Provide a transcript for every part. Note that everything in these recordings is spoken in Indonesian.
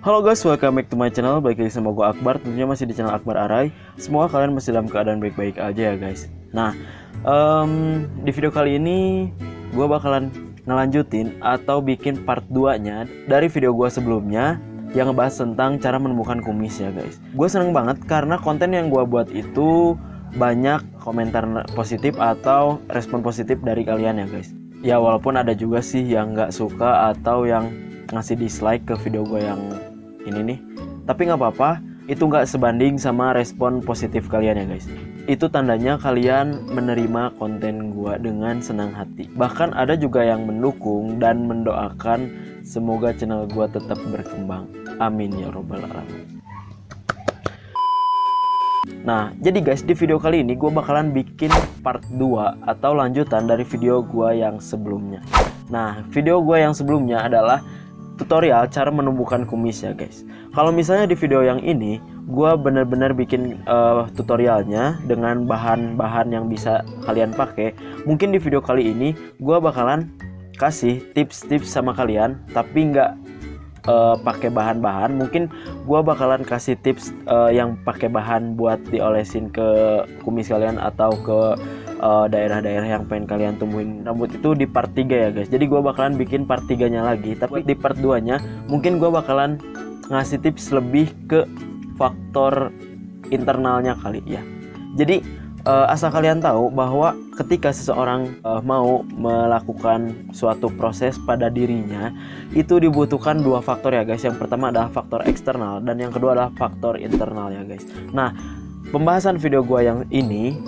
Halo guys, welcome back to my channel. Balik lagi sama gue Akbar, tentunya masih di channel Akbar Arai. Semoga kalian masih dalam keadaan baik-baik aja ya guys. Nah, di video kali ini gue bakalan ngelanjutin atau bikin part 2 nya dari video gue sebelumnya yang ngebahas tentang cara menemukan kumis ya guys. Gue seneng banget karena konten yang gue buat itu banyak komentar positif atau respon positif dari kalian ya guys. Ya walaupun ada juga sih yang nggak suka atau yang ngasih dislike ke video gue yang ini nih, tapi nggak apa-apa, itu nggak sebanding sama respon positif kalian ya guys. Itu tandanya kalian menerima konten gue dengan senang hati. Bahkan ada juga yang mendukung dan mendoakan semoga channel gue tetap berkembang, amin ya robbal alamin. Nah, jadi guys, di video kali ini gue bakalan bikin part 2 atau lanjutan dari video gue yang sebelumnya. Nah, video gue yang sebelumnya adalah tutorial cara menumbuhkan kumis ya guys. Kalau misalnya di video yang ini gue bener-bener bikin tutorialnya dengan bahan-bahan yang bisa kalian pakai. Mungkin di video kali ini gue bakalan kasih tips-tips sama kalian, tapi nggak pakai bahan-bahan. Mungkin gue bakalan kasih tips yang pakai bahan buat diolesin ke kumis kalian atau ke daerah-daerah yang pengen kalian tumbuhin rambut itu di part 3 ya guys. Jadi gue bakalan bikin part 3 nya lagi, tapi di part 2 nya mungkin gue bakalan ngasih tips lebih ke faktor internalnya kali ya. Jadi asal kalian tahu bahwa ketika seseorang mau melakukan suatu proses pada dirinya, itu dibutuhkan dua faktor ya guys. Yang pertama adalah faktor eksternal dan yang kedua adalah faktor internal ya guys. Nah, pembahasan video gue yang ini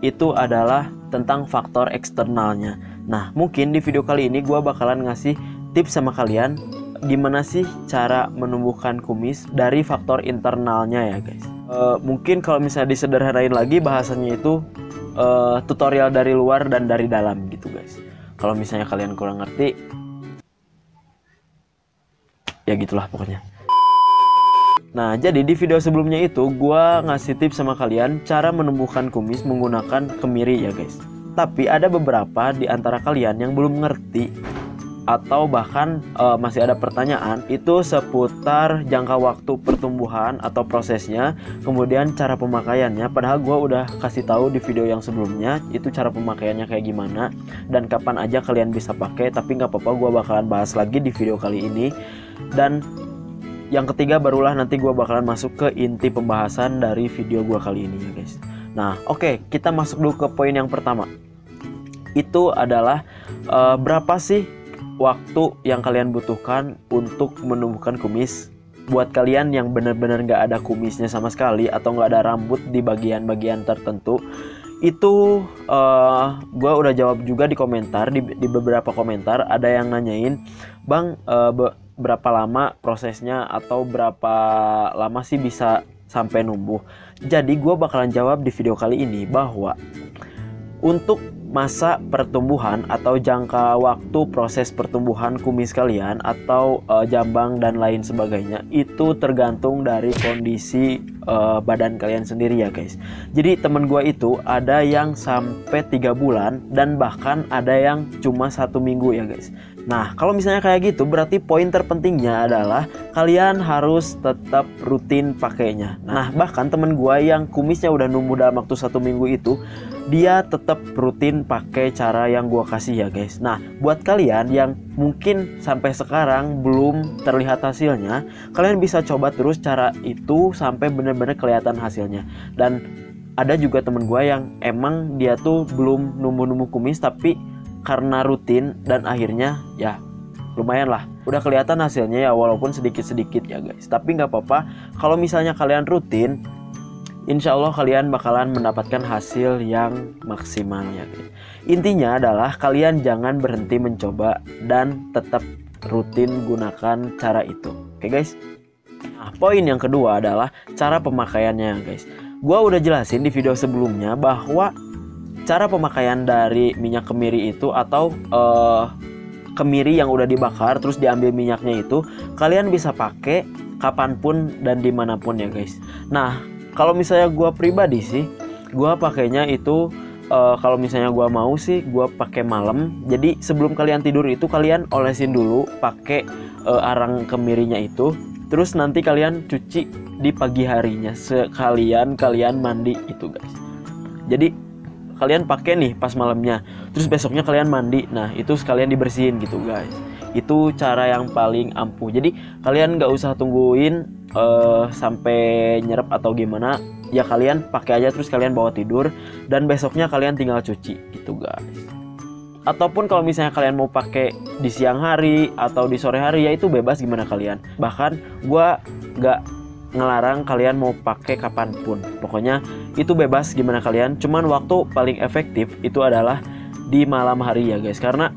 itu adalah tentang faktor eksternalnya. Nah, mungkin di video kali ini gue bakalan ngasih tips sama kalian gimana sih cara menumbuhkan kumis dari faktor internalnya ya guys. Mungkin kalau misalnya disederhanain lagi bahasanya itu tutorial dari luar dan dari dalam gitu guys. Kalau misalnya kalian kurang ngerti, ya gitulah pokoknya. Nah, jadi di video sebelumnya itu gua ngasih tips sama kalian cara menumbuhkan kumis menggunakan kemiri ya guys. Tapi ada beberapa di antara kalian yang belum ngerti atau bahkan masih ada pertanyaan itu seputar jangka waktu pertumbuhan atau prosesnya, kemudian cara pemakaiannya. Padahal gua udah kasih tahu di video yang sebelumnya itu cara pemakaiannya kayak gimana dan kapan aja kalian bisa pakai. Tapi nggak apa-apa, gua bakalan bahas lagi di video kali ini. Dan yang ketiga barulah nanti gue bakalan masuk ke inti pembahasan dari video gue kali ini ya guys. Nah oke, kita masuk dulu ke poin yang pertama. Itu adalah berapa sih waktu yang kalian butuhkan untuk menumbuhkan kumis. Buat kalian yang benar-benar gak ada kumisnya sama sekali atau gak ada rambut di bagian-bagian tertentu, itu gue udah jawab juga di komentar, di beberapa komentar ada yang nanyain, bang berapa lama prosesnya atau berapa lama sih bisa sampai numbuh. Jadi gue bakalan jawab di video kali ini bahwa untuk masa pertumbuhan atau jangka waktu proses pertumbuhan kumis kalian atau jambang dan lain sebagainya itu tergantung dari kondisi badan kalian sendiri ya guys. Jadi temen gue itu ada yang sampai 3 bulan dan bahkan ada yang cuma 1 minggu ya guys. Nah, kalau misalnya kayak gitu berarti poin terpentingnya adalah kalian harus tetap rutin pakainya. Nah, bahkan temen gue yang kumisnya udah numbuh dalam waktu 1 minggu itu, dia tetap rutin pakai cara yang gue kasih ya guys. Nah, buat kalian yang mungkin sampai sekarang belum terlihat hasilnya, kalian bisa coba terus cara itu sampai benar-benar kelihatan hasilnya. Dan ada juga temen gue yang emang dia tuh belum numbuh-numbuh kumis, tapi karena rutin dan akhirnya ya lumayan lah udah kelihatan hasilnya ya, walaupun sedikit-sedikit ya guys. Tapi nggak apa-apa, kalau misalnya kalian rutin, insya Allah kalian bakalan mendapatkan hasil yang maksimal ya guys. Intinya adalah kalian jangan berhenti mencoba dan tetap rutin gunakan cara itu. Oke guys. Nah, poin yang kedua adalah cara pemakaiannya guys. Gua udah jelasin di video sebelumnya bahwa cara pemakaian dari minyak kemiri itu atau kemiri yang udah dibakar terus diambil minyaknya itu kalian bisa pakai kapanpun dan dimanapun ya guys. Nah, kalau misalnya gue pribadi sih, gue pakainya itu kalau misalnya gue mau sih gue pakai malam. Jadi sebelum kalian tidur itu kalian olesin dulu pakai arang kemirinya itu. Terus nanti kalian cuci di pagi harinya sekalian kalian mandi itu guys. Jadi kalian pakai nih pas malamnya, terus besoknya kalian mandi, nah itu sekalian dibersihin gitu guys. Itu cara yang paling ampuh. Jadi kalian nggak usah tungguin sampai nyerap atau gimana, ya kalian pakai aja terus kalian bawa tidur dan besoknya kalian tinggal cuci gitu guys. Ataupun kalau misalnya kalian mau pakai di siang hari atau di sore hari, ya itu bebas gimana kalian. Bahkan gua nggak ngelarang kalian mau pakai kapanpun, pokoknya itu bebas gimana kalian. Cuman waktu paling efektif itu adalah di malam hari ya guys, karena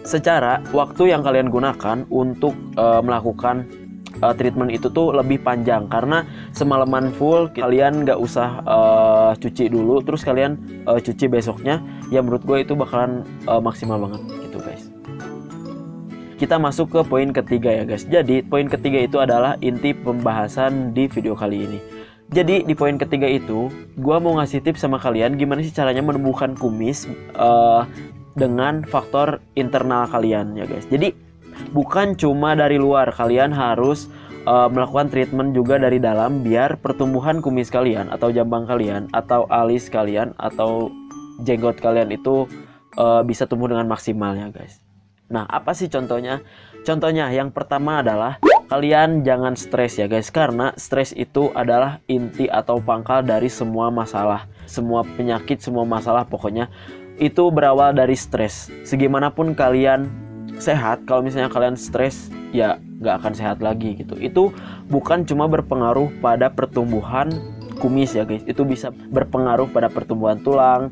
secara waktu yang kalian gunakan untuk melakukan treatment itu tuh lebih panjang, karena semalaman full kalian nggak usah cuci dulu terus kalian cuci besoknya, ya menurut gue itu bakalan maksimal banget gitu guys. Kita masuk ke poin ketiga ya guys. Jadi poin ketiga itu adalah inti pembahasan di video kali ini. Jadi di poin ketiga itu gue mau ngasih tips sama kalian gimana sih caranya menumbuhkan kumis dengan faktor internal kalian ya guys. Jadi bukan cuma dari luar, kalian harus melakukan treatment juga dari dalam biar pertumbuhan kumis kalian atau jambang kalian atau alis kalian atau jenggot kalian itu bisa tumbuh dengan maksimal ya guys. Nah, apa sih contohnya? Contohnya yang pertama adalah kalian jangan stres ya guys, karena stres itu adalah inti atau pangkal dari semua masalah, semua penyakit, semua masalah pokoknya itu berawal dari stres. Segimanapun kalian sehat, kalau misalnya kalian stres ya nggak akan sehat lagi gitu. Itu bukan cuma berpengaruh pada pertumbuhan kumis ya guys, itu bisa berpengaruh pada pertumbuhan tulang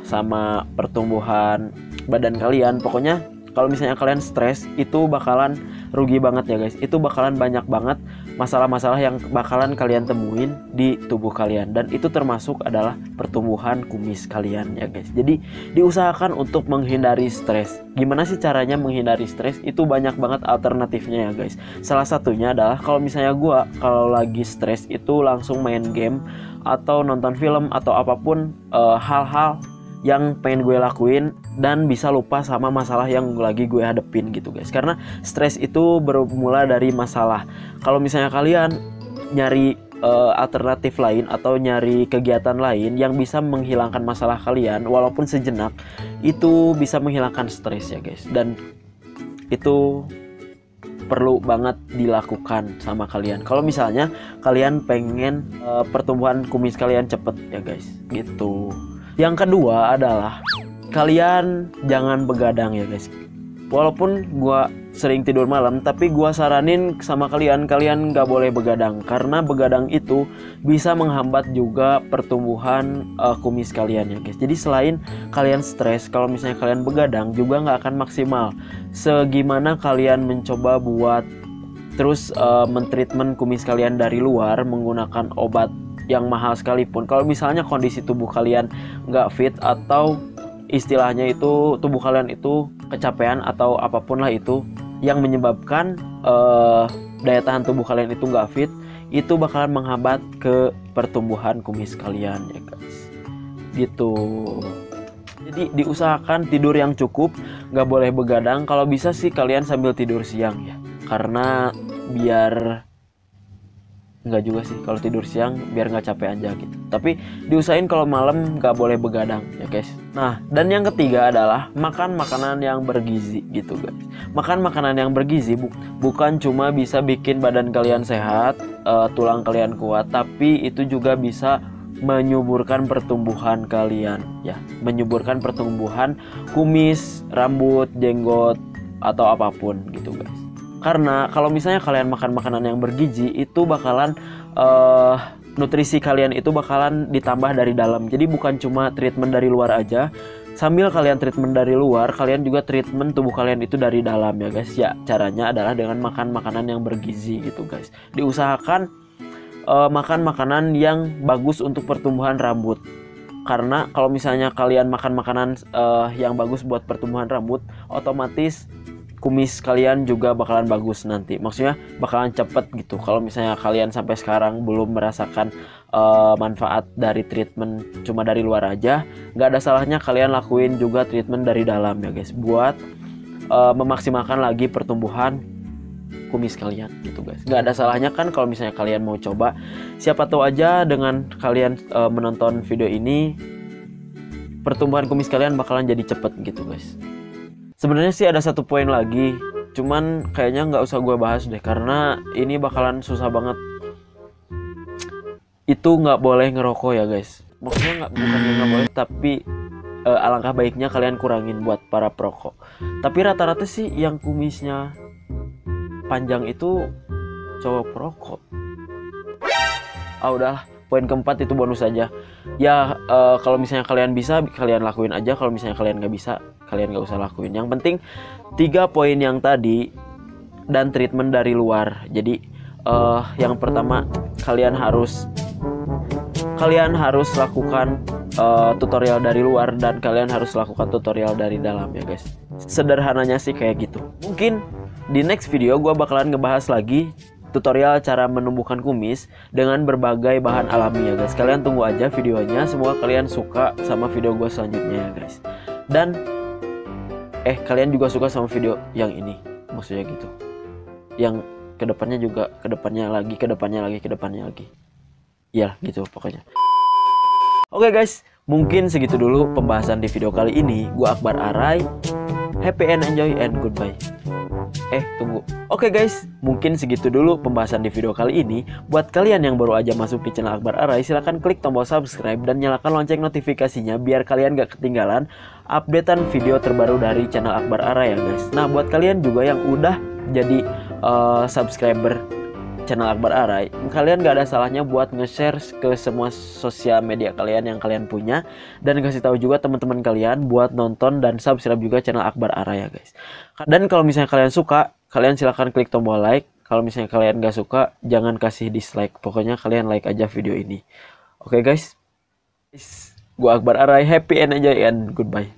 sama pertumbuhan badan kalian. Pokoknya kalau misalnya kalian stres itu bakalan rugi banget ya guys. Itu bakalan banyak banget masalah-masalah yang bakalan kalian temuin di tubuh kalian, dan itu termasuk adalah pertumbuhan kumis kalian ya guys. Jadi diusahakan untuk menghindari stres. Gimana sih caranya menghindari stres? Itu banyak banget alternatifnya ya guys. Salah satunya adalah kalau misalnya gua kalau lagi stres itu langsung main game atau nonton film atau apapun hal-hal yang pengen gue lakuin dan bisa lupa sama masalah yang lagi gue hadepin gitu guys. Karena stres itu bermula dari masalah. Kalau misalnya kalian nyari alternatif lain atau nyari kegiatan lain yang bisa menghilangkan masalah kalian walaupun sejenak, itu bisa menghilangkan stres ya guys. Dan itu perlu banget dilakukan sama kalian kalau misalnya kalian pengen pertumbuhan kumis kalian cepet ya guys gitu. Yang kedua adalah kalian jangan begadang ya guys. Walaupun gua sering tidur malam, tapi gua saranin sama kalian nggak boleh begadang, karena begadang itu bisa menghambat juga pertumbuhan kumis kalian ya guys. Jadi selain kalian stres, kalau misalnya kalian begadang juga nggak akan maksimal. Segimana kalian mencoba buat terus mentreatment kumis kalian dari luar menggunakan obat yang mahal sekalipun, kalau misalnya kondisi tubuh kalian nggak fit atau istilahnya itu tubuh kalian itu kecapean atau apapun lah itu yang menyebabkan daya tahan tubuh kalian itu nggak fit, itu bakalan menghambat ke pertumbuhan kumis kalian ya guys gitu. Jadi diusahakan tidur yang cukup, nggak boleh begadang. Kalau bisa sih kalian sambil tidur siang ya, karena biar nggak juga sih kalau tidur siang biar nggak capek aja gitu. Tapi diusahain kalau malam nggak boleh begadang ya guys. Nah, dan yang ketiga adalah makan makanan yang bergizi gitu guys. Makan makanan yang bergizi bukan cuma bisa bikin badan kalian sehat, tulang kalian kuat, tapi itu juga bisa menyuburkan pertumbuhan kalian ya, menyuburkan pertumbuhan kumis, rambut, jenggot atau apapun gitu guys. Karena kalau misalnya kalian makan makanan yang bergizi, itu bakalan nutrisi kalian itu bakalan ditambah dari dalam. Jadi bukan cuma treatment dari luar aja, sambil kalian treatment dari luar, kalian juga treatment tubuh kalian itu dari dalam ya guys. Ya caranya adalah dengan makan makanan yang bergizi gitu guys. Diusahakan makan makanan yang bagus untuk pertumbuhan rambut. Karena kalau misalnya kalian makan makanan yang bagus buat pertumbuhan rambut, otomatis kumis kalian juga bakalan bagus nanti. Maksudnya bakalan cepet gitu. Kalau misalnya kalian sampai sekarang belum merasakan manfaat dari treatment cuma dari luar aja, nggak ada salahnya kalian lakuin juga treatment dari dalam ya guys, buat memaksimalkan lagi pertumbuhan kumis kalian gitu guys. Nggak ada salahnya kan kalau misalnya kalian mau coba. Siapa tahu aja dengan kalian menonton video ini, pertumbuhan kumis kalian bakalan jadi cepet gitu guys. Sebenarnya sih ada satu poin lagi, cuman kayaknya nggak usah gue bahas deh karena ini bakalan susah banget. Itu nggak boleh ngerokok ya guys. Maksudnya bukannya nggak boleh, tapi alangkah baiknya kalian kurangin buat para perokok. Tapi rata-rata sih yang kumisnya panjang itu cowok perokok. Udahlah, poin keempat itu bonus aja. Ya kalau misalnya kalian bisa, kalian lakuin aja. Kalau misalnya kalian nggak bisa, kalian nggak usah lakuin. Yang penting 3 poin yang tadi dan treatment dari luar. Jadi yang pertama kalian harus lakukan tutorial dari luar dan kalian harus lakukan tutorial dari dalam ya guys. Sederhananya sih kayak gitu. Mungkin di next video gue bakalan ngebahas lagi tutorial cara menumbuhkan kumis dengan berbagai bahan alami ya guys. Kalian tunggu aja videonya. Semoga kalian suka sama video gue selanjutnya ya guys. Dan kalian juga suka sama video yang ini, maksudnya gitu. Yang kedepannya juga, kedepannya lagi. Ya gitu pokoknya. Oke guys, mungkin segitu dulu pembahasan di video kali ini. Gue Akbar Arai. Happy and enjoy and goodbye. Tunggu. Oke guys, mungkin segitu dulu pembahasan di video kali ini. Buat kalian yang baru aja masuk di channel Akbar Arai, silahkan klik tombol subscribe dan nyalakan lonceng notifikasinya biar kalian gak ketinggalan updatean video terbaru dari channel Akbar Arai ya guys. Nah buat kalian juga yang udah jadi subscriber channel Akbar Arai, kalian gak ada salahnya buat nge-share ke semua sosial media kalian yang kalian punya, dan kasih tahu juga teman-teman kalian buat nonton dan subscribe juga channel Akbar Arai ya guys. Dan kalau misalnya kalian suka, kalian silahkan klik tombol like. Kalau misalnya kalian gak suka, jangan kasih dislike. Pokoknya kalian like aja video ini. Oke guys, gua Akbar Arai, happy and enjoy and goodbye.